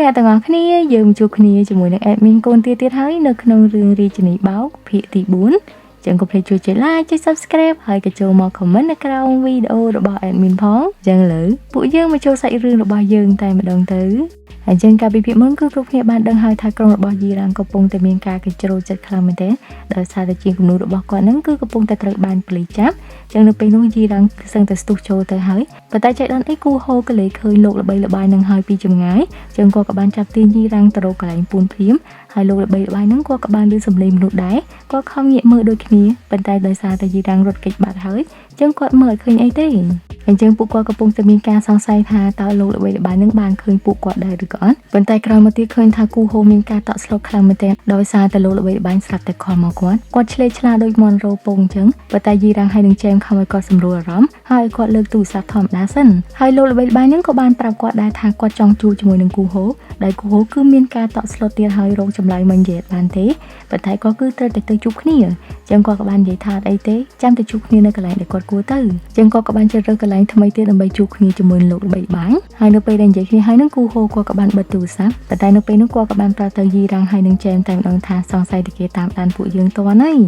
អ្នកទាំងអស់គ្នាយើងជួបគ្នាជាមួយនឹង admin កូនទៀតហើយនៅក្នុងរឿងរាជនីបោកភាគទី4ចឹងកុំភ្លេចជួយចុច like ចុច subscribe ហើយក៏ចូលមក comment នៅក្រោមវីដេអូរបស់ admin ផងចឹងឥឡូវពួកយើងមកចូលសាច់រឿងរបស់យើងតែម្ដងទៅហើយចឹងការពិភាក្សាមុនគឺគ្រប់គ្នាបានដឹងហើយថាក្រុមរបស់យីរ៉ាំងកំពុងតែមានការកញ្ជ្រោលចិត្តខ្លាំងមែនទែនដោយសារតែជាគំនូររបស់គាត់ហ្នឹងគឺកំពុងតែត្រូវបានប៉ូលីសចាប់ចឹងនៅពេលនោះយីរ៉ាំងសឹងតែស្ទុះចូលទៅហើយប៉ុន្តែចៃដន្យអីគូហូក៏លេឃើញលោកល្បីល្បាញនឹងហើយពីចម្ងាយចឹងគាត់ក៏បានចាប់ទាញយីរ៉ាំងទៅរកកន្លែងពូនភ្លាមហើយលោកល្បីល្បាញហ្នឹងគាត់ក៏បានឮសំឡេងមនុស្សដែរគាត់ខំងាកមើលដូចគ្នាប៉ុន្តែដោយសារតែយីរ៉ាំងរត់គេចបាត់ហើយចឹងគាត់មើលឃើញអីទេអញ្ចឹងពួកគាត់កំពុងតែមានការសង្ស័យថាតើលោកល្បីល្បាញនឹងបានឃើញពួកគាត់ដែរឬក៏អត់ប៉ុន្តែក្រោយមកទៀតឃើញថាគូហូមានការតក់ស្លុតខ្លាំងមែនទែនដោយសារតែលោកល្បីល្បាញស្រាប់តែខំមកគាត់ឆ្លេតឆ្លាដូចមន់រោពងអញ្ចឹងប៉ុន្តែយីរ៉ាំងហើយនឹងចែមខំឲ្យគាត់សម្រួលអារម្មណ៍ហើយគាត់លើកទូរស័ព្ទធម្មតាសិនហើយលោកល្បីល្បាញនឹងក៏បានប្រាប់គាត់ដែរថាគាត់ចង់ជួបជាមួយនឹងគូហូដែលគូហូគឺមានការតក់ស្លុតទៀតហើយរោគចម្លើយមិននិយាយបានទេប៉ុន្តែគាត់គឺត្រូវតែទៅជួបគ្នាអញ្ចឹងគាត់ក៏បាននិយាយថាអីទេចាំតែជួបគ្នានៅកន្លែងដែលគាត់គួរទៅអញ្ចឹងគាត់ក៏បានជ្រើសរើសកន្លែងថ្មីទៀតដើម្បីជួបគ្នាជាមួយលោកល្បីល្បាញហើយនៅពេលដែលនិយាយគ្នាហើយនឹងគូហូគាត់ក៏បានបិទទូរស័ព្ទប៉ុន្តែនៅពេលនោះគាត់ក៏បានប្រាប់ទៅយីរ៉ាំងហើយនឹងចែមតែម្ដងថាសង្ស័យតែគេតាមដានពួកយើងតន់ហើ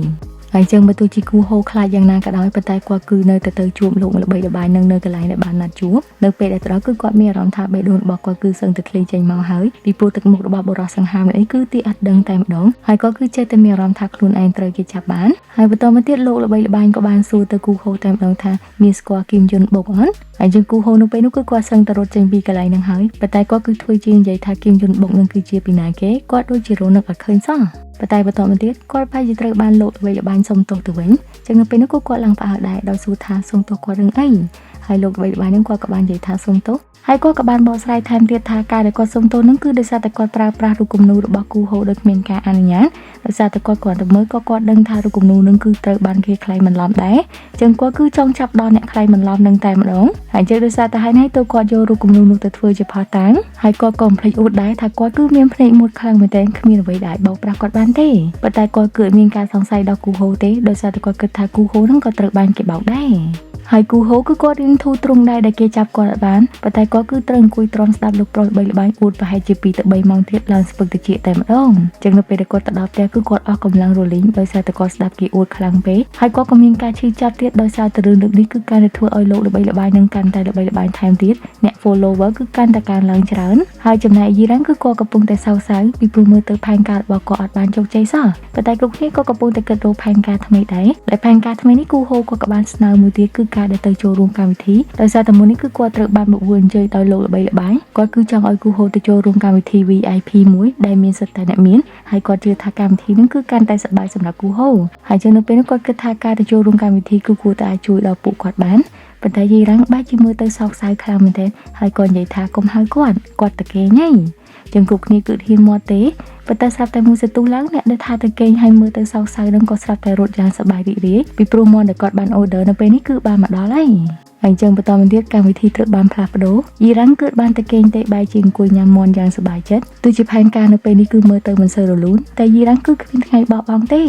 យហើយចឹងបើទោះជាគូហូខ្លាចយ៉ាងណាក៏ដោយប៉ុន្តែគាត់គឺនៅតែទៅជួបលោកល្បីល្បាញនឹងនៅកន្លែងដែលបានណាត់ជួបនៅពេលដែលទៅដល់គឺគាត់មានអារម្មណ៍ថាបេះដូងរបស់គាត់គឺសឹងតែធ្លាយចេញមកហើយពីព្រោះទឹកមុខរបស់បុរសសង្ហាមនេះគឺទីអត់ដឹងតែម្ដងហើយគាត់គឺចេះតែមានអារម្មណ៍ថាខ្លួនឯងត្រូវគេចាប់បានហើយបន្តមកទៀតលោកល្បីល្បាញក៏បានសួរទៅគូហូតែម្ដងថាមានស្គាល់គីមយុនបុកអត់ហើយចឹងគូហូនៅពេលនោះគឺគាត់សឹងតែរត់ចេញពីកន្លែងហ្នឹងហើយប៉ុន្តែគាត់គឺធ្វើជានិយាយថាគីមយុនបុកនឹងគឺជាពីណាគេគាត់ដូចជារនឹកអត់ឃើញសោះប៉ុន្តែបន្តមកទៀតគាត់ប្រហែលជាត្រូវបានលោកល្បីល្បាញសុំទោសទៅវិញចឹងនៅពេលនោះគាត់ឡើងផ្អើលដែរដោយសួរថាសុំទោសគាត់រឿងអីហើយលោកល្បីល្បាញហ្នឹងគាត់ក៏បាននិយាយថាសុំទោសហើយគាត់ក៏បានបកស្រាយថែមទៀតថាការដែលគាត់សុំទោសហ្នឹងគឺដោយសារតែគាត់ប្រើប្រាស់រូបគំនូររបស់គូហូដោយគ្មានការអនុញ្ញាតដោយសារតែគាត់គ្រាន់តែមើលក៏គាត់ដឹងថារូបគំនូរហ្នឹងគឺត្រូវបានគេក្លែងបន្លំដែរចឹងគាត់គឺចង់ចាប់ដល់អ្នកក្លែងបន្លំហ្នឹងតែម្ដងហើយចឹងដោយសារតែហើយទៅគាត់យករូបគំនូរនោះទៅធ្វើជាផុសតាងហើយគាត់ក៏ភ្លេចអួតដែរថាគាត់គឺមានភ្នែកមុតខ្លាំងមែនទែនគ្មានអ្វីដែលបោកប្រាស់គាត់បានទេប៉ុន្តែគាត់គឺមានការសង្ស័យដល់គូហូទេដោយសារតែគាត់គិតថាគូហូហ្នឹងក៏ត្រូវបានគេបោកដែរហើយគូហូគឺគាត់រៀនធូរទ្រង់ដែរដែលគេចាប់គាត់អត់បានប៉ុន្តែគាត់គឺត្រូវអង្គុយទ្រាំស្ដាប់លោកប្រុសល្បីល្បាញអួតប្រហែលជា2ទៅ3ម៉ោងទៀតឡើងស្ពឹកតិចតែម្ដងចឹងនៅពេលដែលគាត់ទៅដល់ផ្ទះគឺគាត់អស់កម្លាំងរលីងដោយសារតែគាត់ស្ដាប់គេអួតខ្លាំងពេកហើយគាត់ក៏មានការឈឺចាប់ទៀតដោយសារតែរឿងនេះគឺការដែលធ្វើឲ្យលោកល្បីល្បាញនឹងកាន់តែល្បីល្បាញថែមទៀតអ្នក follower គឺកាន់តែកើនឡើងច្រើនហើយចំណែកយីរ៉ាំងគឺគាត់កំពុងតែសោកសៅពីព្រោះមើលទៅផែនការរបស់គាត់អត់បានជោគជ័យសោះប៉ុន្តែគ្រប់គ្នាក៏កំពុងតែគិតរកផែនការថ្មីដែរដែលផែនការថ្មីនេះគូហូគាត់ក៏បានស្នើមួយទៀតគឺការដែលទៅចូលរួមកម្មវិធីដោយសារតែមុននេះគឺគាត់ត្រូវបានមកអញ្ជើញដោយលោកល្បីល្បាញគាត់គឺចង់ឲ្យគូហូទៅចូលរួមកម្មវិធី VIP មួយដែលមានសិទ្ធិតែអ្នកមានហើយគាត់ជឿថាកម្មវិធីនេះគឺកាន់តែសប្បាយសម្រាប់គូហូហើយចឹងនៅពេលនោះគាត់គិតថាការទៅចូលរួមកម្មវិធីគឺគួរតែអាចជួយដល់ពួកគាត់បានប៉ុន្តែយីរ៉ាំងបែរជាមើលទៅសោកសៅខ្លាំងមែនទែនហើយគាត់និយាយថាកុំហៅគាត់ទៅគេញ៉ៃចឹងគ្រប់គ្នាគឺហ៊ានមាត់ទេប៉ុន្តែស្រាប់តែមួយសន្ទុះឡើងអ្នកដែលថាទៅគេងហើយមើលទៅសោកសៅនឹងក៏ស្រាប់តែរត់យ៉ាងសប្បាយរីករាយពីព្រោះមាន់ដែលគាត់បាន order នៅពេលនេះគឺបានមកដល់ហើយហើយចឹងបន្តមកទៀតកម្មវិធីត្រូវបានផ្លាស់ប្ដូរយីរ៉ាំងគឺបានទៅគេងទេបែរជាអង្គុយញ៉ាំមាន់យ៉ាងសប្បាយចិត្តទោះជាផែនការនៅពេលនេះគឺមើលទៅមិនសូវរលូនតែយីរ៉ាំងគឺគ្មានថ្ងៃបោកបង់ទេ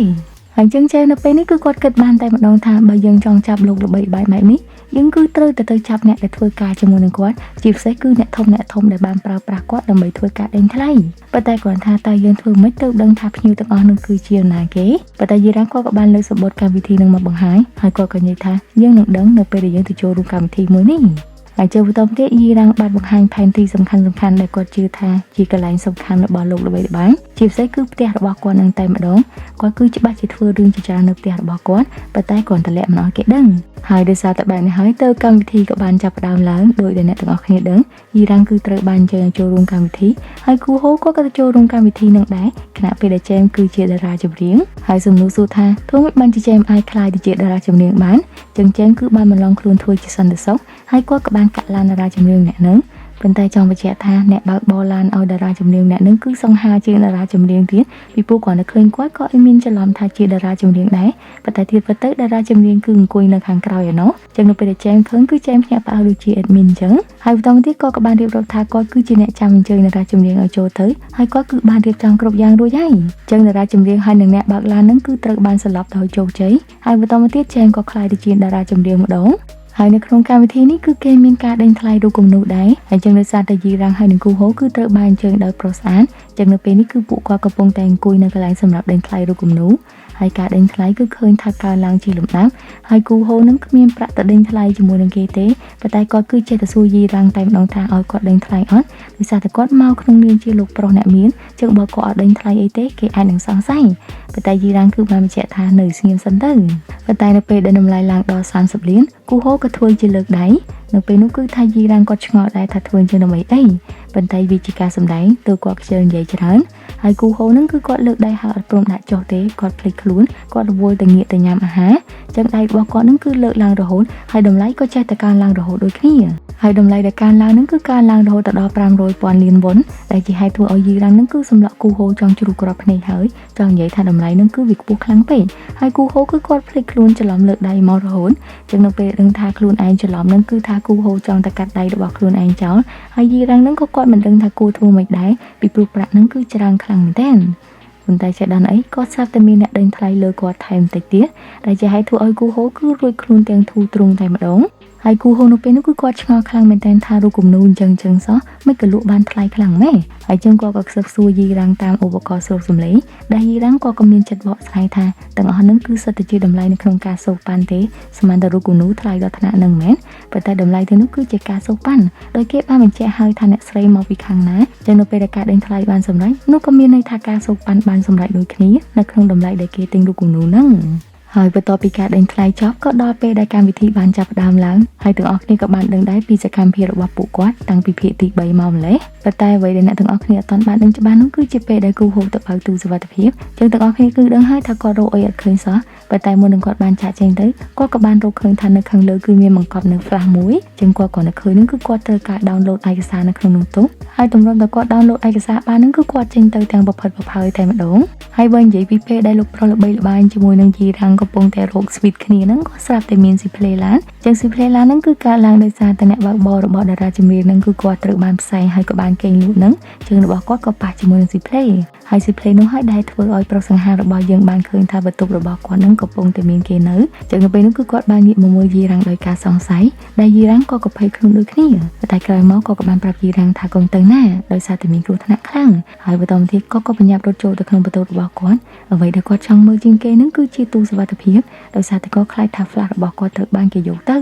ហើយចឹងចែនៅពេលនេះគឺគាត់គិតបានតែម្ដងថាបើយើងចង់ចាប់លោកល្បីល្បាញបែបនេះយើងគឺត្រូវទៅចាប់អ្នកដែលធ្វើការជាមួយនឹងគាត់ជាពិសេសគឺអ្នកធំដែលបានប្រើប្រាស់គាត់ដើម្បីធ្វើការដេញថ្លៃប៉ុន្តែគ្រាន់ថាតើយើងធ្វើមិនទៅដឹងថាភ្ញៀវទាំងអស់នោះគឺជាណាគេប៉ុន្តែយីរ៉ាំងគាត់ក៏បានលើកសម្បត្តិកម្មវិធីនឹងមកបង្ហាញហើយគាត់ក៏និយាយថាយើងនឹងដឹងនៅពេលដែលយើងទៅចូលរួមកម្មវិធីមួយនេះហើយចូលបន្តទៀតយីរ៉ាំងបានបង្ហាញផែនទីសំខាន់ដែលគាត់ជឿថាជាកន្លែងសំខាន់របស់លោកល្បីល្បាញជាពិសេសគឺផ្ទះរបស់គាត់នឹងតែម្ដងគាត់គឺច្បាស់ជាធ្វើរឿងជាច្រើននៅផ្ទះរបស់គាត់ប៉ុន្តែគាត់តម្លាក់មិនឲ្យគេដឹងហើយដោយសារតែបែបនេះហើយទៅកម្មវិធីក៏បានចាប់ផ្ដើមឡើងដោយដែលអ្នកទាំងអស់គ្នាដឹងយីរ៉ាំងគឺត្រូវបានអញ្ជើញចូលរួមកម្មវិធីហើយគូហូក៏ទៅចូលរួមកម្មវិធីនឹងដែរខណៈពេលដែលចែមគឺជាតារាចម្រៀងហើយសំណួរសួរថាធ្វើម៉េចបានជាចែមអាចក្លាយទៅជាតារាចម្រៀងបានចឹងចែមគឺបានបន្លងខ្លួនធ្វើជាសន្តិសុខហើយគាត់ក៏បានកាក់ឡានតារាចម្រៀងអ្នកនឹងប៉ុន្តែចង់បញ្ជាក់ថាអ្នកបើកបរឡានឲ្យតារាចម្រៀងអ្នកនឹងគឺសង្ហាជាតារាចម្រៀងទៀតពីព្រោះគាត់នៅឃើញគាត់ក៏មានច្រឡំថាជាតារាចម្រៀងដែរប៉ុន្តែទៀតទៅតារាចម្រៀងគឺអង្គុយនៅខាងក្រោយឯណោះចឹងនៅពេលដែលចែមឃើញគឺចែមភ្ញាក់ផ្អើលដូចជា admin ចឹងហើយបន្តទៀតគាត់ក៏បានរៀបរាប់ថាគាត់គឺជាអ្នកចាំអញ្ជើញតារាចម្រៀងឲ្យចូលទៅហើយគាត់គឺបានរៀបចំគ្រប់យ៉ាងរួចហើយចឹងតារាចម្រៀងហើយនិងអ្នកបើកឡាននឹងគឺត្រូវបានសន្លប់ដោយជោគជ័យហើយបន្តមកទៀតចែមក៏ខ្លាយទៅជាតារាចម្រៀងម្ដង ហើយនៅក្នុងកម្មវិធីនេះគឺគេមានការដេញថ្លៃរូបគំនូរដែរហើយចឹងដោយសារតែយីរ៉ាំងហើយនឹងគូហូគឺត្រូវបានអញ្ជើញដោយប្រុសស្អាតចឹងនៅពេលនេះគឺពួកគាត់កំពុងតែអង្គុយនៅកន្លែងសម្រាប់ដេញថ្លៃរូបគំនូរហើយការដេញថ្លៃគឺឃើញថាកើនឡើងជាលំដាប់ហើយគូហូនឹងគ្មានប្រាក់ទៅដេញថ្លៃជាមួយនឹងគេទេប៉ុន្តែគាត់គឺចេះតែសួរយីរ៉ាំងតែម្ដងថាឲ្យគាត់ដេញថ្លៃអត់ដោយសារតែគាត់មកក្នុងនាមជាលោកប្រុសអ្នកមានចឹងបើគាត់អត់ដេញថ្លៃអីទេគេអាចនឹងសង្ស័យប៉ុន្តែយីរ៉ាំងគឺបានបញ្ជាក់ថានៅស្ងៀមសិនទៅប៉ុន្តែនៅពេលដែលតម្លៃឡើងដល់30លានគូហូក៏ធ្វើជាលើកដៃនៅពេលនោះគឺថាយីរ៉ាំងគាត់ឆ្ងល់ដែរថាធ្វើជាដើម្បីអីប៉ុន្តែវាជាការសម្ដែងទើបគាត់ខ្ជិលនិយាយច្រើនហើយគូហូនឹងគឺគាត់លើកដៃហើយអត់ព្រមដាក់ចុះទេគាត់ភ្លេចខ្លួនគាត់រវល់តែងាកទៅញ៉ាំអាហារចឹងដៃរបស់គាត់នឹងគឺលើកឡើងរហូតហើយតម្លៃក៏ចេះតែកើនឡើងរហូតដូចគ្នាហើយតម្លៃដែលកើនឡើងនឹងគឺកើនឡើងរហូតដល់500,000 លានវុនដែលជាហេតុធ្វើឲ្យយីរ៉ាំងនឹងគឺសម្លក់គូហូចង់ជ្រុះក្របភ្នែកហើយចង់និយាយថាតម្លៃនឹងគឺវាខ្ពស់ខ្លាំងពេកហើយគូហូគឺគាត់ភ្លេចខ្លួនច្រឡំលើកដៃមករហូតចឹងនៅពេលដឹងថាខ្លួនឯងច្រឡំនឹងគឺថាគូហូចង់តែកាត់ដៃរបស់ខ្លួនឯងចោលហើយយីរ៉ាំងនឹងក៏គាត់មិនដឹងថាគួរធ្វើម៉េចដែរពីព្រោះប្រាក់នឹងគឺច្រើនខ្លាំងមែនទែនប៉ុន្តែចេះដល់អីក៏ស្រាប់តែមានអ្នកដេញថ្លៃលើគាត់ថែមតិចទៀតដែលជាហេតុធ្វើឲ្យគូហូគឺរួចខ្លួនទាំងធូរទ្រង់តែម្ដងហើយគូហូនៅពេលនោះគឺគាត់ឆ្ងល់ខ្លាំងមែនទែនថារូបគំនូរអញ្ចឹងសោះមិនក៏លក់បានថ្លៃខ្លាំងម៉េចហើយចឹងគាត់ក៏ខ្សឹបសួរយីរ៉ាំងតាមឧបករណ៍ស្រូបសម្លេងដែលយីរ៉ាំងក៏មានចិត្តបកស្រាយថាទាំងអស់ហ្នឹងគឺសិតតែជាតម្លៃនៅក្នុងការសូកប៉ាន់ទេស្មានតែរូបគំនូរថ្លៃដល់ថ្នាក់ហ្នឹងមែនប៉ុន្តែតម្លៃទៅនោះគឺជាការសូកប៉ាន់ដោយគេបានបញ្ជាក់ឲ្យថាអ្នកស្រីមកពីខាងណាចឹងនៅពេលដែលការដេញថ្លៃបានសម្រេចនោះក៏មានន័យថាការសូកប៉ាន់បានសម្រេចដូចគ្នានៅក្នុងតម្លៃដែលគេទិញរូបគំនូរហ្នឹងហើយបន្ទាប់ពីការដេញថ្លៃចប់ក៏ដល់ពេលដែលកម្មវិធីបានចាប់ផ្ដើមឡើងហើយទាំងអស់គ្នាក៏បានដឹងដែរពីសកម្មភាពរបស់ពួកគាត់តាំងពីភាគទី3មកម្លេះប៉ុន្តែអ្វីដែលអ្នកទាំងអស់គ្នាអត់ទាន់បានដឹងច្បាស់នោះគឺជាពេលដែលគូហូទៅបើកទូសុវត្ថិភាពចឹងទាំងអស់គ្នាគឺដឹងហើយថាគាត់រកអីអត់ឃើញសោះប៉ុន្តែមុននឹងគាត់បានចាក់ចេញទៅគាត់ក៏បានរកឃើញថានៅខាងលើគឺមានបង្កប់នៅ flash មួយចឹងគាត់ក៏នឹកឃើញនឹងគឺគាត់ត្រូវការ download ឯកសារនៅក្នុងនោះទុកហើយទម្រាំតែគាត់ download ឯកសារបាននឹងគឺគាត់ចេញទៅទាំងប្រផិតប្រផើយតែម្ដងហើយបើនិយាយពីពេលដែលលោកប្រុសល្បីល្បាញជាមួយនឹងយីរ៉ាំងកំពុងតែរក sweet គ្នាហ្នឹងក៏ស្រាប់តែមានស៊ីផ្លេឡានចឹងស៊ីផ្លេឡានហ្នឹងគឺកើតឡើងដោយសារតែអ្នកបើកបររបស់តារាចម្រៀងហ្នឹងគឺគាត់ត្រូវបានផ្សាយហើយក៏បានកេងលក់ហ្នឹងជើងរបស់គាត់ក៏ប៉ះជាមួយនឹងស៊ីផ្លេហើយស៊ីផ្លេនោះហើយដែលធ្វើឲ្យប្រុសសង្ហារបស់យើងបានឃើញថាបន្ទប់របស់គាត់ហ្នឹងកំពុងតែមានគេនៅចឹងនៅពេលនោះគឺគាត់បានងាកមកមើលយីរ៉ាំងដោយការសង្ស័យដែលយីរ៉ាំងក៏ភ័យខ្លួនដូចគ្នាតែក្រោយមកក៏បានប្រាប់យីរ៉ាំងថាកុំទៅណាដោយសារតែមានគ្រោះថ្នាក់ខ្លាំងហើយបន្តមកទៀតក៏បញ្ញាប់រត់ចូលទៅក្នុងបន្ទប់របស់គាត់អ្វីដែលគាត់ចង់មើលជាងគេហ្នឹងគឺជាទូសុវត្ថិភាពដោយសារតែគាត់ខ្លាចថា flash របស់គាត់ត្រូវបានគេយកទៅ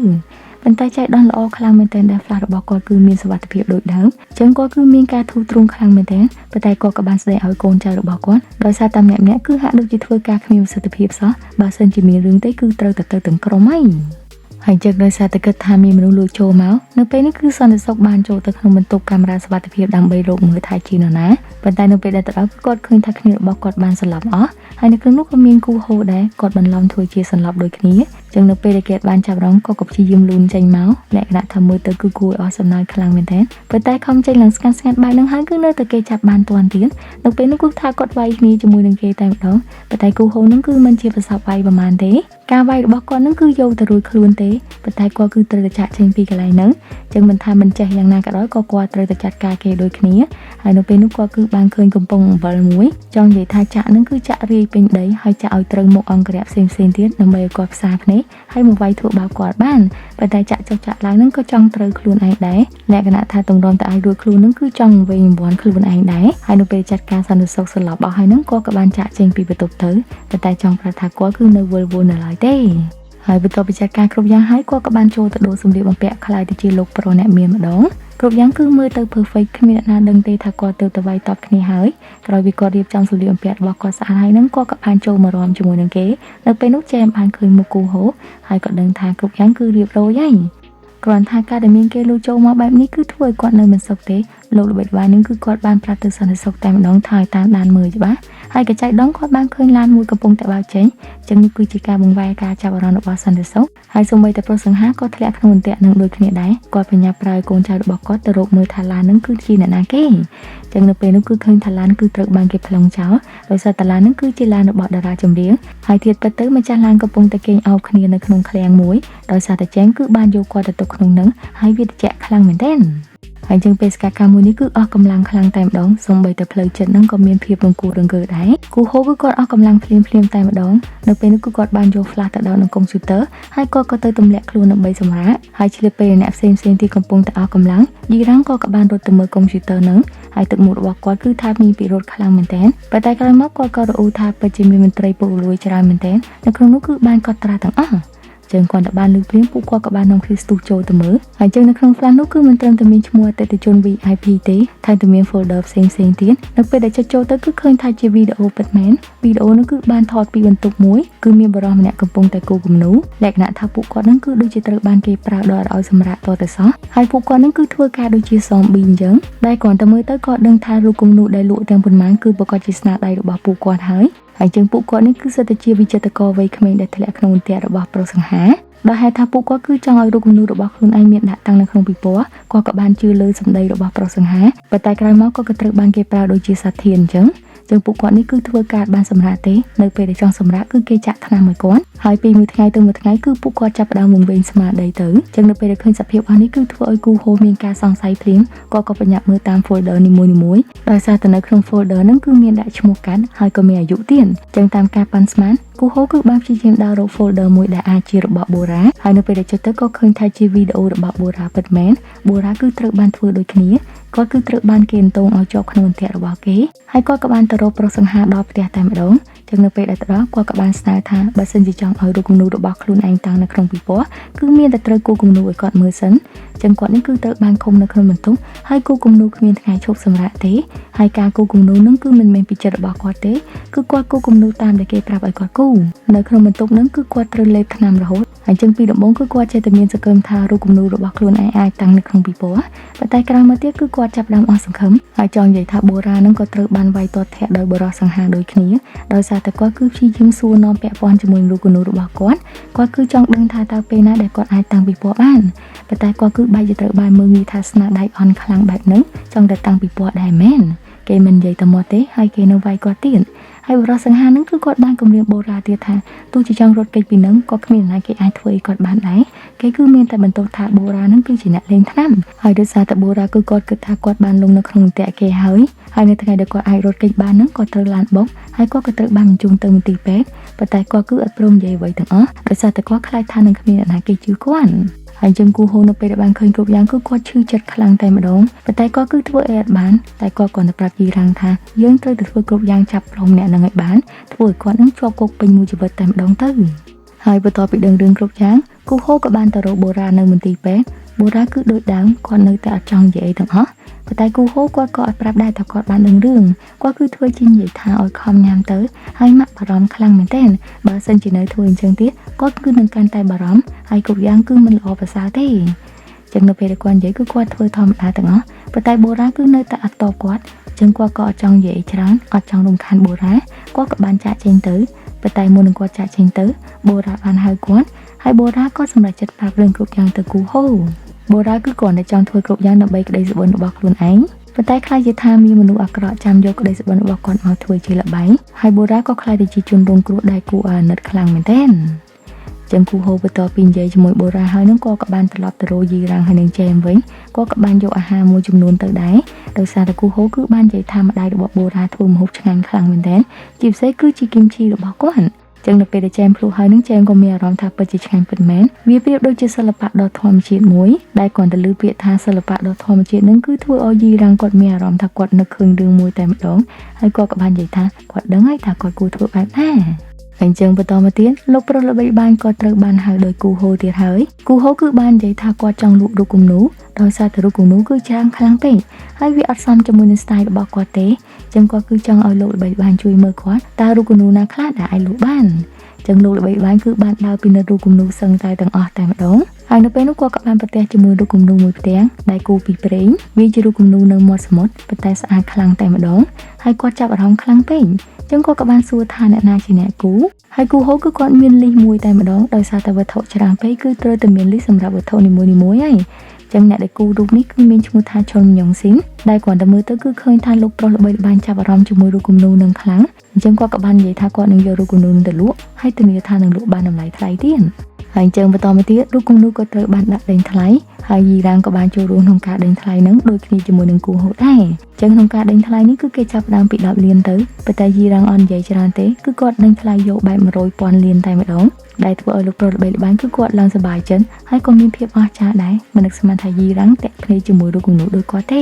ប៉ុន្តែចៃដន្យល្អខ្លាំងមែនទែនដែល flash របស់គាត់គឺមានសុវត្ថិភាពដូចដើមចឹងគាត់គឺមានការធូរទ្រង់ខ្លាំងមែនទែនប៉ុន្តែគាត់ក៏បានស្ដីឲ្យកូនចៅរបស់គាត់ដោយសារតែម្នាក់ៗគឺហាក់ដូចជាធ្វើការគ្មានប្រសិទ្ធភាពសោះបើសិនជាមានរឿងទេគឺត្រូវតែទៅទាំងក្រុមហើយចឹងដោយសារតែគិតថាមានមនុស្សលួចចូលមកនៅពេលនេះគឺសន្តិសុខបានចូលទៅក្នុងបន្ទប់កាមេរ៉ាសុវត្ថិភាពដើម្បីរកមើលថាជានរណាប៉ុន្តែនៅពេលដែលទៅដល់គាត់ឃើញថាគ្នារបស់គាត់បានសន្លប់អស់ហើយនៅក្នុងនោះក៏មានគូហូដែរគាត់បន្លំធ្វើជាសន្លប់ដូចគ្នាចឹងនៅពេលដែលគេបានចាប់រងក៏ព្យាយាមលូនចេញមកលក្ខណៈថាមើលទៅគឺគួរឲ្យអស់សំណើចខ្លាំងមែនទែនប៉ុន្តែខំចេញឡើងស្ងាត់បែបហ្នឹងហើយគឺនៅតែគេចាប់បានទាន់ទៀតនៅពេលនោះគឺថាគាត់វាយគ្នាជាមួយនឹងគេតែម្ដងប៉ុន្តែគូហូហ្នឹងគឺមិនជាប្រសពវាយប្រហែលទេការវាយរបស់គាត់ហ្នឹងគឺយកទៅរួចខ្លួនទេប៉ុន្តែគាត់គឺត្រូវតែចាក់ចេញពីកន្លែងហ្នឹងចឹងមិនថាមិនចេះយ៉ាងណាក៏ដោយក៏គាត់ត្រូវតែចាត់ការគេដូចគ្នាហើយនៅពេលនោះគាត់គឺបានឃើញកំប៉ុងអំបិលមួយចង់និយាយថាចាក់ហ្នឹងគឺចាក់រាយពេញដីហើយចាក់ឲ្យត្រូវមុខអង្គរៈផ្សេងៗទៀតដើម្បីឲ្យគាត់ផ្សារភ្នែកហើយមកវាយធ្វើបាបគាត់បានប៉ុន្តែចាក់ចុះចាក់ឡើងហ្នឹងក៏ចង់ត្រូវខ្លួនឯងដែរលក្ខណៈថាទម្រាំតែឲ្យរួចខ្លួនហ្នឹងគឺចង់វិញវ័នខ្លួនឯងដែរហើយនៅពេលចាត់ការសន្តិសុខស្លាប់អស់ហើយហ្នឹងគាត់ក៏បានចាក់ចេញពីបន្ទប់ទៅប៉ុន្តែចង់ប្រាប់ថាគាត់គឺនៅវិលវល់នៅឡើយទេហើយបន្ទាប់ពីចាត់ការគ្រប់យ៉ាងហើយគាត់ក៏បានចូលទៅដូរសម្លៀកបំពាក់ខ្លាយទៅជាលោកប្រុសអ្នកមានម្ដងគ្រប់យ៉ាងគឺមើលទៅ perfect គ្មានអ្នកណាដឹងទេថាគាត់ទៅទៅវាយតប់គ្នាហើយក្រោយពីគាត់រៀបចំសម្លៀកបំពាក់របស់គាត់ស្អាតហើយហ្នឹងគាត់ក៏បានចូលមករំជាមួយនឹងគេនៅពេលនោះចែមបានឃើញមុខគូហូហើយក៏ដឹងថាគ្រប់យ៉ាងគឺរៀបរយហើយគ្រាន់ថាការដែលមានគេលួចចូលមកបែបនេះគឺធ្វើឲ្យគាត់នៅមិនសុខទេលោកល្បីល្បាញនឹងគឺគាត់បានប្រាប់ទៅសន្តិសុខតែម្ដងថាឲ្យតាមដានមើលច្បាស់ហើយកញ្ចៃដងគាត់បានឃើញឡានមួយកំពុងតែបើកចេញចឹងនេះគឺជាការបង្វែរការចាប់អារម្មណ៍របស់សន្តិសុខហើយសូម្បីតែប្រុសសង្ហាក៏ធ្លាក់ក្នុងអន្ទាក់នឹងដូចគ្នាដែរគាត់បញ្ញាប្រើឲ្យកូនចៅរបស់គាត់ទៅរកមើលថាឡាននឹងគឺជាអ្នកណាគេចឹងនៅពេលនោះគឺឃើញថាឡានគឺត្រូវបានគេប្លង់ចោលដោយសារតែឡាននឹងគឺជាឡានរបស់តារាចម្រៀងហើយធៀបទៅទៅម្ចាស់ឡានកំពុងតែគេងអោបគ្នានៅក្នុងឃ្លាំងមួយដោយសារតែចែងគឺបានយកគាត់ទៅក្នុងនឹងហើយវាត្រជាក់ខ្លាំងមែនទែនហ ហើយជាងពេលស្កាកាមួយនេះគឺអស់កម្លាំងខ្លាំងតែម្ដងសូម្បីតែផ្លូវចិត្តហ្នឹងក៏មានភាពរង្គោះរង្គើដែរគូហូគឺគាត់អស់កម្លាំងភ្លាមតែម្ដងនៅពេលនោះគឺគាត់បានយក flash ទៅដោតនឹងកុំព្យូទ័រហើយគាត់ក៏ទៅទម្លាក់ខ្លួនដើម្បីសម្រាកហើយឆ្លៀតពេលអ្នកផ្សេងទៀតកំពុងតែអស់កម្លាំងយីរ៉ាំងក៏បានរត់ទៅមើលកុំព្យូទ័រហ្នឹងហើយទឹកមុខរបស់គាត់គឺថាមានពិរុទ្ធខ្លាំងមែនទែនប៉ុន្តែក្រោយមកគាត់ក៏រអ៊ូថាពិតជាមានមន្ត្រីពុករលួយច្រើនមែនទែននៅក្នុងនោះគឺបានកត់ត្រាទាំងអស់ចឹងគាត់ទៅបានលើកព្រៀងពួកគាត់ក៏បាននាំគ្នាស្ទុះចូលទៅមើលហើយចឹងនៅក្នុង flash នោះគឺមិនត្រឹមតែមានឈ្មោះអតិថិជន VIP ទេថែមទាំងមាន folder ផ្សេងទៀតនៅពេលដែលចុចចូលទៅគឺឃើញថាជាវីដេអូពិតមែនវីដេអូនោះគឺបានថតពីបន្ទប់មួយគឺមានបរិសម្នាក់កំពុងតែគូគំនូលក្ខណៈថាពួកគាត់នឹងគឺដូចជាត្រូវបានគេប្រើដល់ឲ្យសម្រាប់តទៅសោះហើយពួកគាត់នឹងគឺធ្វើការដូចជា zombie អញ្ចឹងដែលគ្រាន់តែមើលទៅក៏ដឹងថារូបគំនូដែលលក់ទាំងប៉ុន្មានគឺប្រកាសជាស្នាដៃរបស់ពួកគាត់ហើយជាងពួកគាត់នេះគឺសិតតែជាវិចិត្រករវ័យក្មេងដែលធ្លាក់ក្នុងអន្ទាក់របស់ប្រុសសង្ហាដោយហេតុថាពួកគាត់គឺចង់ឲ្យរូបគំនូរបស់ខ្លួនឯងមានដាក់តាំងនៅក្នុងពិព័រណ៍គាត់ក៏បានជឿលើសម្ដីរបស់ប្រុសសង្ហាប៉ុន្តែក្រោយមកក៏ត្រូវបានគេប្រើដូចជាសាធារអញ្ចឹងពួកគាត់នេះគឺធ្វើការបានសម្រាប់ទេនៅពេលដែលចង់សម្រាប់គឺគេចាក់ថ្នាំឲ្យគាត់ហើយពីមួយថ្ងៃទៅមួយថ្ងៃគឺពួកគាត់ចាប់ផ្ដើមវង្វេងស្មារតីទៅចឹងនៅពេលដែលឃើញសភាពអស់នេះគឺធ្វើឲ្យគូហូមានការសង្ស័យភ្លាមគាត់ក៏បញ្ញាប់មើលតាម folder នីមួយៗដោយសារតែនៅក្នុង folder ហ្នឹងគឺមានដាក់ឈ្មោះកាន់ហើយក៏មានអាយុទៀតចឹងតាមការប៉ាន់ស្មានគូហូគឺបានព្យាយាមដើររក folder មួយដែលអាចជារបស់បូរ៉ាហើយនៅពេលដែលចុចទៅក៏ឃើញថាជាវីដេអូរបស់បូរ៉ាពិតមែនបូរ៉ាគឺត្រូវបានធ្វើដូចគ្នាគាត់គឺត្រូវបានគេអន្ទងឲ្យជាប់ក្នុងអន្ទាក់របស់គេហើយគាត់ក៏បានទៅរកប្រុសសង្ហាដល់ផ្ទះតែម្ដងចឹងនៅពេលដែលទៅដល់គាត់ក៏បានស្នើថាបើសិនជាចង់ឲ្យរូបគំនូរបស់ខ្លួនឯងតាំងនៅក្នុងពិព័រណ៍គឺមានតែត្រូវគូគំនូឲ្យគាត់មើលសិនចឹងគាត់នេះគឺត្រូវបានឃុំនៅក្នុងបន្ទប់ហើយគូគំនូគ្មានថ្ងៃឈប់សម្រាកទេហើយការគូគំនូនឹងគឺមិនមែនពីចិត្តរបស់គាត់ទេគឺគាត់គូគំនូតាមដែលគេប្រាប់ឲ្យគាត់គូនៅក្នុងបន្ទប់នឹងគឺគាត់ត្រូវលេបថ្នាំរហូតហើយចឹងពីដំបូងគឺគាត់ចេះតែមានសង្ឃឹមថារូបគំនូរបស់ខ្លួនឯងអាចតាំងនៅក្នុងពិព័រណ៍ប៉ុន្តែក្រោយមកទៀតគឺគាត់ចាប់ផ្ដើមអស់សង្ឃឹមហើយចង់និយាយថាបូរ៉ានឹងក៏ត្រូវបានវាយទាត់ធាក់ដោយបរិសសង្ហាដូចគ្នាដោយសារតែគាត់គឺព្យាយាមសួរនាំពាក់ព័ន្ធជាមួយរូបគំនូរបស់គាត់គឺចង់ដឹងថាតើពេលណាដែលគាត់អាចតាំងពិព័រណ៍បានប៉ុន្តែគាត់គឺបែរជាត្រូវបានមើលងាយថាស្នាដៃអន់ខ្លាំងបែបហ្នឹងចង់តែតាំងពិព័រណ៍ដែរមែនគេមិននិយាយតែមកទេហើយគេនៅវាយគាត់ទៀតហើយបរិសសង្ហានឹងគឺគាត់បានគម្រាមបូរ៉ាទៀតថាទោះជាចង់រត់គេចពីនឹងក៏គ្មានណាគេអាចធ្វើឲ្យគាត់បានដែរគេគឺមានតែបន្ទោសថាបូរ៉ានឹងគឺជាអ្នកលេងថ្នាំហើយដោយសារតែបូរ៉ាគឺគាត់គិតថាគាត់បានលងនៅក្នុងអន្ទាក់គេហើយនៅថ្ងៃដែលគាត់អាចរត់គេចបាននឹងគាត់ត្រូវឡានបុកហើយគាត់ក៏ត្រូវបានបញ្ជូនទៅមន្ទីរពេទ្យប៉ុន្តែគាត់គឺអត់ព្រមនិយាយអ្វីទាំងអស់ដោយសារតែគាត់ខ្លាចថានឹងគ្មានអ្នកណាគេជឿគាត់ហើយចឹងគូហូនៅពេលដែលបានឃើញគ្រប់យ៉ាងគឺគាត់ឈឺចិត្តខ្លាំងតែម្ដងប៉ុន្តែគាត់គឺធ្វើអីអត់បានតែគាត់ក៏ទៅប្រាប់យីរ៉ាំងថាយើងត្រូវទៅធ្វើគ្រប់យ៉ាងចាប់ព្រមអ្នកនឹងឲ្យបានធ្វើឲ្យគាត់នឹងជាប់គុកពេញមួយជីវិតតែម្ដងទៅហើយបន្ទាប់ពីដឹងរឿងគ្រប់យ៉ាងគូហូក៏បានទៅរកបូរ៉ានៅមន្ទីរពេទ្យបូរ៉ាគឺដូចដើមគាត់នៅតែអត់ចង់និយាយទាំងអស់ប៉ុន្តែគូហូគាត់ក៏អត់ប្រាប់ដែរថាគាត់បានដឹងរឿងគាត់គឺធ្វើជានិយាយថាឲ្យខំញ៉ាំទៅហើយម៉ាក់បារម្ភខ្លាំងមែនទែនបើសិនជានៅធ្វើអញ្ចឹងទៀតគាត់គឺនឹងកាន់តែបារម្ភហើយគ្រប់យ៉ាងគឺមិនល្អប្រសើរទេចឹងនៅពេលដែលគាត់និយាយគឺគាត់ធ្វើធម្មតាទាំងអស់ប៉ុន្តែបូរ៉ាគឺនៅតែអត់តបគាត់ចឹងគាត់ក៏អត់ចង់និយាយច្រើនអត់ចង់រំខានបូរ៉ាគាត់ក៏បានចាក់ចេញទៅប៉ុន្តែមុននឹងគាត់ចាក់ចេញទៅបូរ៉ាបានហៅគាត់ហើយបូរ៉ាក៏សម្រេចចិត្តប្រាប់រឿងគ្រប់យ៉ាងទៅគូហូបូរ៉ាគឺគាត់តែចង់ធ្វើគ្រប់យ៉ាងដើម្បីក្តីសុបិនរបស់ខ្លួនឯងប៉ុន្តែខ្លាចជាថាមានមនុស្សអាក្រក់ចាំយកក្តីសុបិនរបស់គាត់មកធ្វើជាល្បែងហើយបូរ៉ាក៏ខ្លាចទៅជាជនរងគ្រោះដែលគួរអាណិតខ្លាំងមែនទែនចឹងគូហូបន្ទាប់ពីនិយាយជាមួយបូរ៉ាហើយនឹងក៏បានត្រឡប់ទៅរកយីរ៉ាំងហើយនឹងចែមវិញក៏បានយកអាហារមួយចំនួនទៅដែរដោយសារតែគូហូគឺបាននិយាយថាម្ដាយរបស់បូរ៉ាធ្វើម្ហូបឆ្ងាញ់ខ្លាំងមែនទែនជាពិសេសគឺជាគីមឈីរបស់គាត់ចឹងនៅពេលដែលចែមភ្លុះហើយនឹងចែមក៏មានអារម្មណ៍ថាពិតជាឆ្ងាញ់ពិតមែនវាប្រៀបដូចជាសិល្បៈដ៏ធម្មជាតិមួយដែលគាត់ទៅលើពាក្យថាសិល្បៈដ៏ធម្មជាតិនឹងគឺធ្វើឲ្យយីរ៉ាំងគាត់មានអារម្មណ៍ថាគាត់នឹកឃើញរឿងមួយតែម្ដងហើយគាត់ក៏បាននិយាយថាគាត់ដឹងហើយថាគាត់គួរធ្វើបែបណាអញ្ចឹងបន្តមកទៀតលោកប្រុសល្បីល្បាញក៏ត្រូវបានហៅដោយគូហូទៀតហើយគូហូគឺបាននិយាយថាគាត់ចង់លក់រូបគំនូដោយសារតែរូបគំនូគឺច្រើនខ្លាំងពេកហើយវាអត់សមជាមួយនឹង style របស់គាត់ទេចឹងគាត់គឺចង់ឲ្យលោកល្បីល្បាញជួយមើលគាត់តើរូបគំនូណាខ្លះដែលអាចលក់បានចឹងលោកល្បីល្បាញគឺបានដើរពីនៅរូបគំនូសឹងតែទាំងអស់តែម្ដងហើយនៅពេលនោះគាត់ក៏បានប្រទះជាមួយរូបគំនូមួយផ្ទាំងដែលគូពីព្រេងវាជារូបគំនូនៅមាត់សមុទ្រប៉ុន្តែស្អាតខ្លាំងតែម្ដងហើយគាត់ចាប់អារម្មណ៍ខ្លាំងពេកចឹងគាត់ក៏បានសួរថាអ្នកណាជាអ្នកគូហើយគូហូគឺគាត់មានលីសមួយតែម្ដងដោយសារតែវត្ថុច្រើនពេកគឺត្រូវតែមានលីសសម្រាប់វត្ថុនីមួយៗហើយចឹងអ្នកដែលគូរូបនេះគឺមានឈ្មោះថាឆុនញ៉ុងស៊ីនដែលគាត់ទៅមើលទៅគឺឃើញថាលោកប្រុសល្បីល្បាញចាប់អារម្មណ៍ជាមួយរូបគំនូនឹងខ្លាំងអញ្ចឹងគាត់ក៏បាននិយាយថាគាត់នឹងយករូបគំនូនឹងទៅលក់ហើយធានាថានឹងលក់បានតម្លៃថ្លៃទៀត ច ហើយអញ្ចឹងបន្តមកទៀតរូបគំនូរក៏ត្រូវបានដាក់ដេញថ្លៃហើយយីរ៉ាំងក៏បានចូលរួមក្នុងការដេញថ្លៃនឹងដូចគ្នាជាមួយនឹងគូហូដែរអញ្ចឹងក្នុងការដេញថ្លៃនេះគឺគេចាប់ផ្ដើមពី10លានទៅប៉ុន្តែយីរ៉ាំងអត់និយាយច្រើនទេគឺគាត់ដេញថ្លៃយកបែប100,000លានតែម្ដងដែលធ្វើឲ្យលោកប្រុសល្បីល្បាញគឺគាត់ឡើងសប្បាយចិត្តហើយក៏មានភាពអស្ចារ្យដែរមិននឹកស្មានថាយីរ៉ាំងតាក់ភ្នែកជាមួយរូបគំនូរដូចគាត់ទ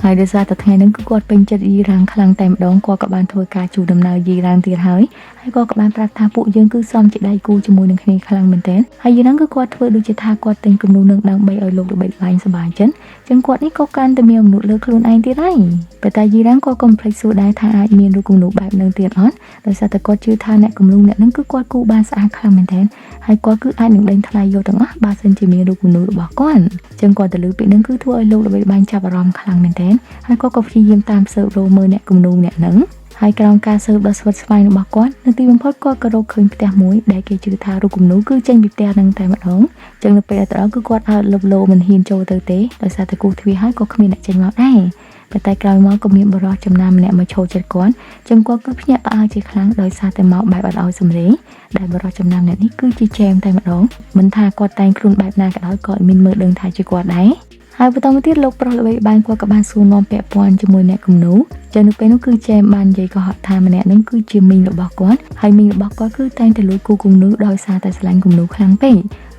េហើយដោយសារតែថ្ងៃហ្នឹងគឺគាត់ពេញចិត្តយីរ៉ាំងខ្លាំងតែម្ដងគាត់ក៏បានធ្វើការជួដំណើរយីរ៉ាំងទៀតហើយក៏បានប្រាប់ថាពួកយើងគឺសមជាដៃគូជាមួយនឹងគ្នាខ្លាំងមែនទែនហើយយីរ៉ាំងគឺគាត់ធ្វើដូចជាថាគាត់ទិញគំនូរនឹងដើម្បីឲ្យលោកល្បីល្បាញសប្បាយចិត្តចឹងគាត់នេះក៏កាន់តែមានអំណត់លើខ្លួនឯងទៀតហើយប៉ុន្តែយីរ៉ាំងក៏កុំភ្លេចសួរដែរថាអាចមានរូបគំនូរបែបនឹងទៀតអត់ដោយសារតែគាត់ជឿថាអ្នកគំនូរអ្នកនឹងគឺគាត់គូបានស្អាតខ្លាំងមែនទែនហើយគាត់គឺអាចនឹងដេញថ្លៃយកទាំងអស់បើសិនជាមានរូបគំនូររបស់គាត់ចឹងគាត់ទៅលើពាក្យនឹងគឺធ្វើឲ្យលោកល្បីល្បាញចាប់អារម្មណ៍ខ្លាំងមែនទែនហើយគាត់ក៏ព្យាយាមតាមស៊ើបរកមើលអ្នកគំនូរអ្នកនឹងហើយក្រោមការស៊ើបដ៏ស្វិតស្វាញរបស់គាត់នៅទីបំផុតគាត់ក៏រកឃើញផ្ទះមួយដែលគេជឿថារូបគំនូរគឺចេញពីផ្ទះនឹងតែម្ដងចឹងនៅពេលទៅដល់គឺគាត់អើតលឹបលោមិនហ៊ានចូលទៅទេដោយសារតែគូទ្វារហើយក៏គ្មានអ្នកចេញមកដែរប៉ុន្តែក្រោយមកក៏មានបរិសុទ្ធចំណាំម្នាក់មកឈរចិត្តគាត់ចឹងគាត់គឺភ្ញាក់ផ្អើលជាខ្លាំងដោយសារតែមកបែបអត់ឲ្យសម្លេងដែលបរិសុទ្ធចំណាំអ្នកនេះគឺជាចែមតែម្ដងមិនថាគាត់តែងខ្លួនបែបណាក៏ដោយក៏មានមើលដឹងថាជាគាត់ដែរហើយបន្តមកទៀតលោកប្រុសល្បីល្បាញគាត់ក៏បានសួរនាំពាក់ព័ន្ធជាមួយអ្នកគំនូរចឹងនៅពេលនោះគឺចែមបាននិយាយកុហកថាម្នាក់នឹងគឺជាមីងរបស់គាត់ហើយមីងរបស់គាត់គឺតែងតែលួចគូគំនូរដោយសារតែស្រឡាញ់គំនូរខ្លាំងពេក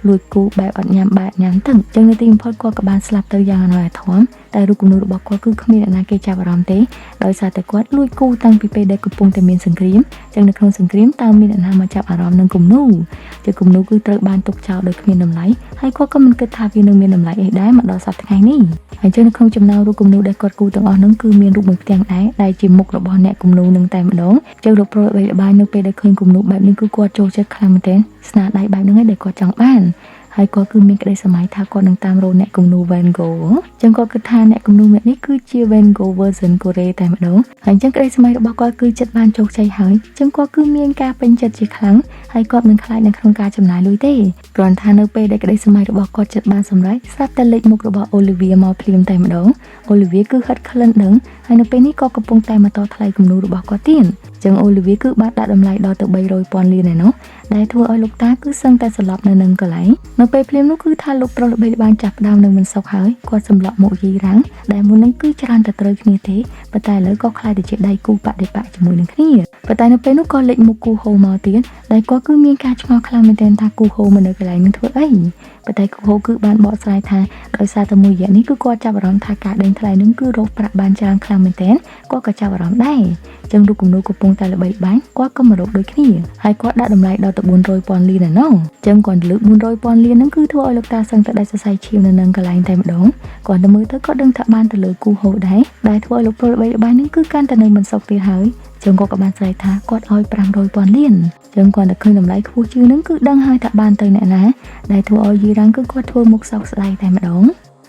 លួចគូបែបអត់ញ៉ាំបាយញ៉ាំទឹកចឹងនៅទីបំផុតគាត់ក៏បានស្លាប់ទៅយ៉ាងអនាធមតែរូបគំនូររបស់គាត់គឺគ្មានអ្នកណាគេចាប់អារម្មណ៍ទេដោយសារតែគាត់លួចគូតាំងពីពេលដែលកំពុងតែមានសង្គ្រាមចឹងនៅក្នុងសង្គ្រាមតើមានអ្នកណាមកចាប់អារម្មណ៍នឹងគំនូរជាគំនូរគឺត្រូវបានទុកចោលដោយគ្មានតម្លៃហើយគាត់ក៏មិនគិតថាវានឹងមានតម្លៃអីដែរមកដល់សប្តាហ៍ថ្ងៃនេះហើយចឹងនៅក្នុងចំណោមរូបគំនូរដែលគាត់គូទាំងអស់ហ្នឹងគឺមានរូបមួយផ្ទាំងដែរដែលជាមុខរបស់អ្នកគំនូរនឹងតែម្ដងចឹងលោកប្រុសល្បីល្បាញនៅពេលដែលឃើញគំនូរបែបនេះគឺគាត់ចូលចិត្តខ្លាំងមែនទែនស្នាដៃបែបហ្នឹងឯងដែលគាត់ចង់បានហើយគាត់គឺមានក្តីសម័យថាគាត់នឹងតាមរកអ្នកគំនូរ Van Gogh ចឹងគាត់គិតថាអ្នកគំនូរម្នាក់នេះគឺជា Van Gogh version កូរ៉េតែម្ដងហើយចឹងក្តីសម័យរបស់គាត់គឺចិត្តបានជោគជ័យហើយចឹងគាត់គឺមានការពេញចិត្តជាខ្លាំងហើយគាត់មិនខ្លាចនៅក្នុងការចំណាយលុយទេគ្រាន់ថានៅពេលដែលក្តីសម័យរបស់គាត់ចិត្តបានសម្រេចស្រាប់តែលេចមុខរបស់ Olivia មកភ្លាមតែម្ដង Olivia គឺហិតក្លិនដឹងហើយនៅពេលនេះក៏កំពុងតែមកតថ្លៃគំនូររបស់គាត់ទៀតចឹង Olivia គឺបានដាក់តម្លៃដល់ទៅ300,000លានឯណោះដែលធ្វើឲ្យលោកតាគឺសឹងតែស្លាប់នៅនឹងកន្លែងនៅពេលភ្លាមនោះគឺថាលោកប្រុសល្បីល្បាញចាប់ផ្ដើមនឹងមិនសុខហើយគាត់សម្លាប់មកយីរ៉ាំងដែលមុននឹងគឺច្រើនតែត្រូវគ្នាទេប៉ុន្តែឥឡូវក៏ខ្លាយទៅជាដៃគូបដិបកជាមួយនឹងគ្នាប៉ុន្តែនៅពេលនោះក៏លេចមុខគូហូមកទៀតដែលគាត់គឺមានការឆ្ងល់ខ្លាំងមែនទែនថាគូហូមកនៅកន្លែងនឹងធ្វើអីប៉ុន្តែគូហូគឺបានបកស្រាយថាដោយសារតែមួយរយៈនេះគឺគាត់ចាប់អារម្មណ៍ថាការដេញថ្លៃនឹងគឺរកប្រាក់បានច្រើនខ្លាំងមែនទែនគាត់ក៏ចាប់អារម្មណ៍ដែរចឹងរូបគំនូរកំពុងតែល្បីល្បាញគាត់ក៏មករកដូចគ្នាហើយគាត់ដាក់តម្លៃដល់ទៅ400,000លានឯណោះចឹងគាត់លើក400,000លានហ្នឹងគឺធ្វើឲ្យលោកតាសឹងតែដាច់សរសៃឈាមនៅនឹងកន្លែងតែម្ដងគាត់ទៅមើលទៅក៏ដឹងថាបានទៅលើគូហូដែរដែលធ្វើឲ្យលោកប្រុសល្បីល្បាញហ្នឹងគឺកាន់តែនៅមិនសុខទៀតហើយចឹងគាត់ក៏បានស្រែកថាគាត់ឲ្យ500,000លានចឹងគាត់ទៅឃើញតម្លៃខ្ពស់ជាងហ្នឹងគឺដឹងហើយថាបានទៅអ្នកណាដែលធ្វើឲ្យយីរ៉ាំងគឺគាត់ធ្វើមុខសោកស្ដាយតែម្ដង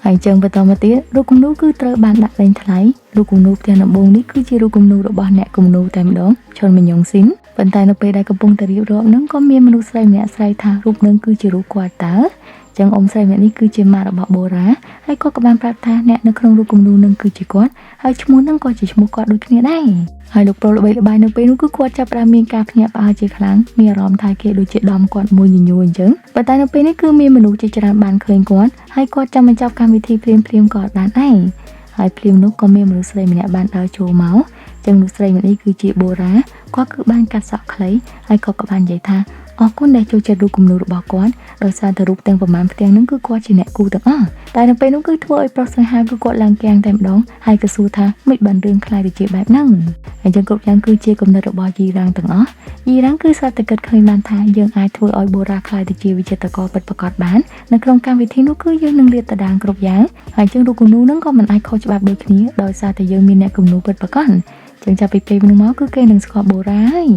ហើយចឹងបន្តមកទៀតរូបគំនូរគឺត្រូវបានដាក់លេងថ្លៃរូបគំនូរផ្ទះដំបូងនេះគឺជារូបគំនូររបស់អ្នកគំនូរតែម្ដងឈុនមីយ៉ុងស៊ីនប៉ុន្តែនៅពេលដែលកំពុងតែរៀបរាប់ហ្នឹងក៏មានមនុស្សស្រីម្នាក់ស្រែកថារូបនឹងគឺជារូបគាត់តើចឹងអ៊ំស្រីម្នាក់នេះគឺជាម៉ាក់របស់បូរ៉ាហើយគាត់ក៏បានប្រាប់ថាអ្នកនៅក្នុងរូបគំនូរនឹងគឺជាគាត់ហើយឈ្មោះនឹងក៏ជាឈ្មោះគាត់ដូចគ្នាដែរហើយលោកប្រុសល្បីល្បាញនៅពេលនោះគឺគាត់ចាប់ផ្ដើមមានការភ្ញាក់ផ្អើលជាខ្លាំងមានអារម្មណ៍ថាគេដូចជាដំគាត់មួយញញួរអញ្ចឹងប៉ុន្តែនៅពេលនេះគឺមានមនុស្សជាច្រើនបានឃើញគាត់ហើយគាត់ចាំបញ្ចប់កម្មវិធីភ្លាមៗក៏បានដែរហើយភ្លាមនោះក៏មានមនុស្សស្រីម្នាក់បានដើរចូលមកចឹងមនុស្សស្រីម្នាក់នេះគឺជាបូរ៉ាគាត់គឺបានកាត់សក់ខ្លីហើយគាត់ក៏បាននិយាយថាអរគុណដែលចូលចិត្តរូបគំនូររបស់គាត់ដោយសារតែរូបទាំងប្រមាណផ្ទាំងហ្នឹងគឺគាត់ជាអ្នកគូទាំងអស់តែនៅពេលនោះគឺធ្វើឲ្យប្រុសសង្ហាគឺគាត់ឡើងគាំងតែម្ដងហើយក៏សួរថាមិនបានរឿងខ្លាយទៅជាបែបហ្នឹងហើយចឹងគ្រប់យ៉ាងគឺជាគំនិតរបស់យីរ៉ាំងទាំងអស់យីរ៉ាំងគឺស្រាប់តែគិតឃើញបានថាយើងអាចធ្វើឲ្យបូរ៉ាខ្លាយទៅជាវិចិត្រករពិតប្រាកដបាននៅក្នុងកម្មវិធីនោះគឺយើងនឹងលាតត្រដាងគ្រប់យ៉ាងហើយចឹងរូបគំនូរហ្នឹងក៏មិនអាចខុសច្បាប់ដូចគ្នាដោយសារតែយើងមានអ្នកគំនូរពិតប្រាកដចឹងចាប់ពីពេលនោះមកគឺគេនឹងស្គាល់បូរ៉ាហើ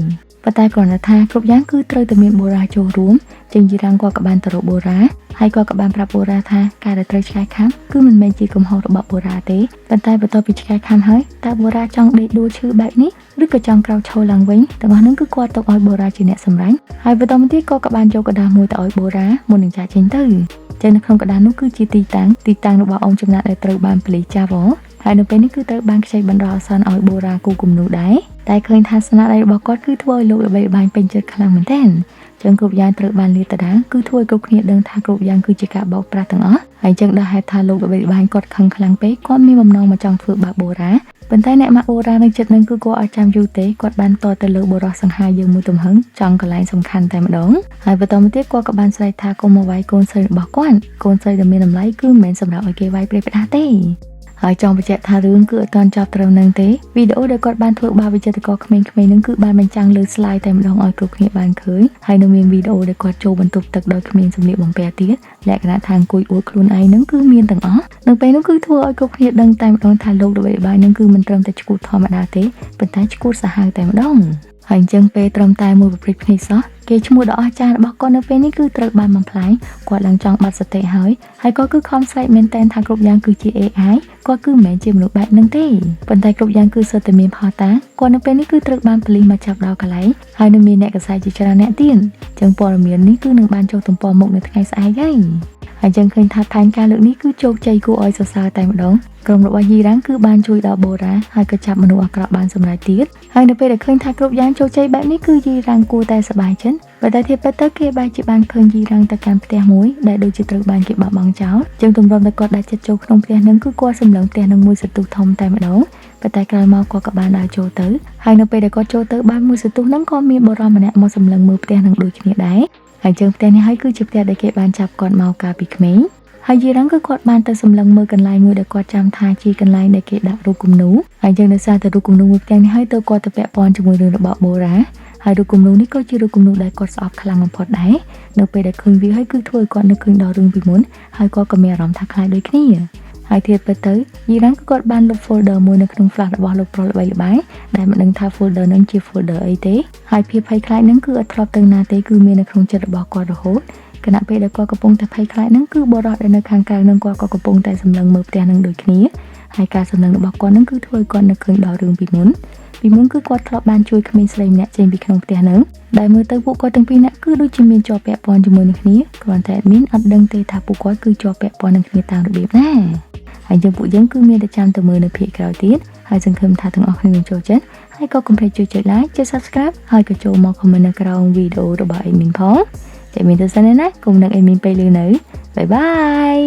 យប៉ុន្តែគ្រាន់តែថាគ្រប់យ៉ាងគឺត្រូវតែមានបូរ៉ាចូលរួមចឹងយីរ៉ាំងគាត់ក៏បានទៅរកបូរ៉ាហើយគាត់ក៏បានប្រាប់បូរ៉ាថាការដែលត្រូវឆ្កែខំគឺមិនមែនជាកំហុសរបស់បូរ៉ាទេប៉ុន្តែបន្ទាប់ពីឆ្កែខំហើយតើបូរ៉ាចង់ដេកដួលឈឺបែបនេះឬក៏ចង់ក្រោកឈរឡើងវិញទាំងអស់ហ្នឹងគឺគាត់ទុកឲ្យបូរ៉ាជាអ្នកសម្រេចហើយបន្តមកទៀតគាត់ក៏បានយកกระดาษមួយទៅឲ្យបូរ៉ាមុននឹងចាកចេញទៅចឹងនៅក្នុងกระดาษនោះគឺជាទីតាំងរបស់អង្គចំណាក់ដែលត្រូវបានប៉ូលីសចាប់ ហើយនៅពេលនេះគឺត្រូវបានខ្ចីបណ្ដោះអាសន្នឲ្យបូរ៉ាគូគំនូដែរតែឃើញថាស្នាដៃរបស់គាត់គឺធ្វើឲ្យលោកល្បីល្បាញពេញចិត្តខ្លាំងមែនទែនចឹងគ្រប់យ៉ាងត្រូវបានលាតត្រដាងគឺធ្វើឲ្យគ្រប់គ្នាដឹងថាគ្រប់យ៉ាងគឺជាការបោកប្រាស់ទាំងអស់ហើយចឹងដល់ហេតុថាលោកល្បីល្បាញគាត់ខឹងខ្លាំងពេកគាត់មានបំណងមកចង់ធ្វើបាបបូរ៉ាប៉ុន្តែអ្នកម៉ាក់បូរ៉ានៅចិត្តនឹងគឺគាត់អត់ចាំយូរទេគាត់បានតទៅលើបរិសសង្ហាយើងមួយទំហឹងចង់កន្លែងសំខាន់តែម្ដងហើយបន្តមកទៀតគាត់ក៏បានស្រែកថាកុំមកវាយកូនស្រីរបស់គាត់កូនស្រីដែលមានតម្លៃគឺមិនមែនសម្រាប់ឲ្យគេវាយព្រៃផ្ដាស់ទេហើយចង់បញ្ជាក់ថារឿងគឺអត់ទាន់ចប់ត្រឹមនឹងទេវីដេអូដែលគាត់បានធ្វើបាបវិចិត្រករក្មេងៗនឹងគឺបានបញ្ចាំងលើ slide តែម្ដងឲ្យគ្រប់គ្នាបានឃើញហើយនៅមានវីដេអូដែលគាត់ចូលបន្ទប់ទឹកដោយគ្មានសម្លៀកបំពាក់ទៀតលក្ខណៈថាអង្គុយអួតខ្លួនឯងនឹងគឺមានទាំងអស់នៅពេលនោះគឺធ្វើឲ្យគ្រប់គ្នាដឹងតែម្ដងថាលោកល្បីល្បាញនឹងគឺមិនត្រឹមតែឈ្គួតធម្មតាទេប៉ុន្តែឈ្គួតសាហាវតែម្ដងហើយអញ្ចឹងពេលត្រឹមតែមួយប្រព្រឹត្តភ្នែកសោះគេឈ្មោះដ៏អស្ចារ្យរបស់គាត់នៅពេលនេះគឺត្រូវបានបំផ្លាញគាត់ឡើងចង់បាត់សតិហើយគាត់គឺខំស្រែកមែនតែនថាគ្រប់យ៉ាងគឺជា AI គាត់គឺមិនមែនជាមនុស្សបែបហ្នឹងទេប៉ុន្តែគ្រប់យ៉ាងគឺសុទ្ធតែមានផលតាគាត់នៅពេលនេះគឺត្រូវបានប៉ូលីសមកចាប់ដល់កន្លែងហើយនៅមានអ្នកកសែតជាច្រើនអ្នកទៀតអញ្ចឹងព័ត៌មាននេះគឺនឹងបានចូលទំព័រមុខនៅថ្ងៃស្អែកហើយហើយចឹងឃើញថាផែនការលើកនេះគឺជោគជ័យគួរឲ្យសរសើរតែម្ដងក្រុមរបស់យីរ៉ាំងគឺបានជួយដល់បូរ៉ាហើយក៏ចាប់មនុស្សអាក្រក់បានសម្រេចទៀតហើយនៅពេលដែលឃើញថាគ្រប់យ៉ាងជោគជ័យបែបនេះគឺយីរ៉ាំងគួរតែសប្បាយចិត្តបើតែធៀបទៅគេបែរជាបានឃើញយីរ៉ាំងទៅកាន់ផ្ទះមួយដែលដូចជាត្រូវបានគេបោះបង់ចោលចឹងទម្រាំតែគាត់ដាច់ចិត្តចូលក្នុងផ្ទះនឹងគឺគាត់សម្លឹងផ្ទះនឹងមួយសន្ទុះធំតែម្ដងប៉ុន្តែក្រោយមកគាត់ក៏បានដើរចូលទៅហើយនៅពេលដែលគាត់ចូលទៅបានមួយសន្ទុះនឹងក៏មានបុរសម្នាក់មកសម្លឹងមើលផ្ទះនឹងដូចគ្នាដែរហើយចឹងផ្ទះនេះហើយគឺជាផ្ទះដែលគេបានចាប់គាត់មកកាលពីក្មេងហើយយីរ៉ាំងគឺគាត់បានទៅសម្លឹងមើលកន្លែងមួយដែលគាត់ចាំថាជាកន្លែងដែលគេដាក់រូបគំនូរហើយចឹងដោយសារតែរូបគំនូរមួយផ្ទាំងនេះហើយទៅគាត់ទៅពាក់ព័ន្ធជាមួយរឿងរបស់បូរ៉ាហើយរូបគំនូរនេះក៏ជារូបគំនូរដែលគាត់ស្អប់ខ្លាំងបំផុតដែរនៅពេលដែលឃើញវាហើយគឺធ្វើឲ្យគាត់នឹកឃើញដល់រឿងពីមុនហើយគាត់ក៏មានអារម្មណ៍ថាខ្លាចដូចគ្នាហើយធៀបទៅយីរ៉ាំងគឺគាត់បានលុប folder មួយនៅក្នុង flash របស់លោកប្រុសល្បីល្បាញដែលមិនដឹងថា folder នឹងជា folder អីទេហើយភាពភ័យខ្លាចនឹងគឺអត់ធ្លាប់ទៅណាទេគឺមាននៅក្នុងចិត្តរបស់គាត់រហូតគណៈពេលដែលគាត់កំពុងតែភ័យខ្លាចនឹងគឺបរិសដែលនៅខាងក្រៅនឹងគាត់ក៏កំពុងតែសម្លឹងមើលផ្ទះនឹងដូចគ្នាហើយការសម្លឹងរបស់គាត់នឹងគឺធ្វើឲ្យគាត់នឹកឃើញដល់រឿងពីមុនគឺគាត់ធ្លាប់បានជួយក្មេងស្រីម្នាក់ចេញពីក្នុងផ្ទះនឹងដែលមើលទៅពួកគាត់ទាំងពីរនាក់គឺដូចជាមានជាប់ពាក់ព័ន្ធជាមួយនឹងគ្នាគ្រាន់តែអត់ដឹងទេថាពួកគាត់គឺជាប់ពាក់ព័ន្ធនឹងគ្នាតាមរបៀបណាហើយយើងពួកយើងគឺមានតែចាំទៅមើលនៅភាគក្រោយទៀតហើយសង្ឃឹមថាទាំងអស់គ្នានឹងចូលចិត្តហើយក៏កុំភ្លេចជួយចុច like ចុច subscribe ហើយក៏ចូលមក comment នៅក្រោមវីដេអូរបស់ admin ផងតែមានទៅសិនណាគុំនឹង admin ពេលលឺនៅបាយបាយ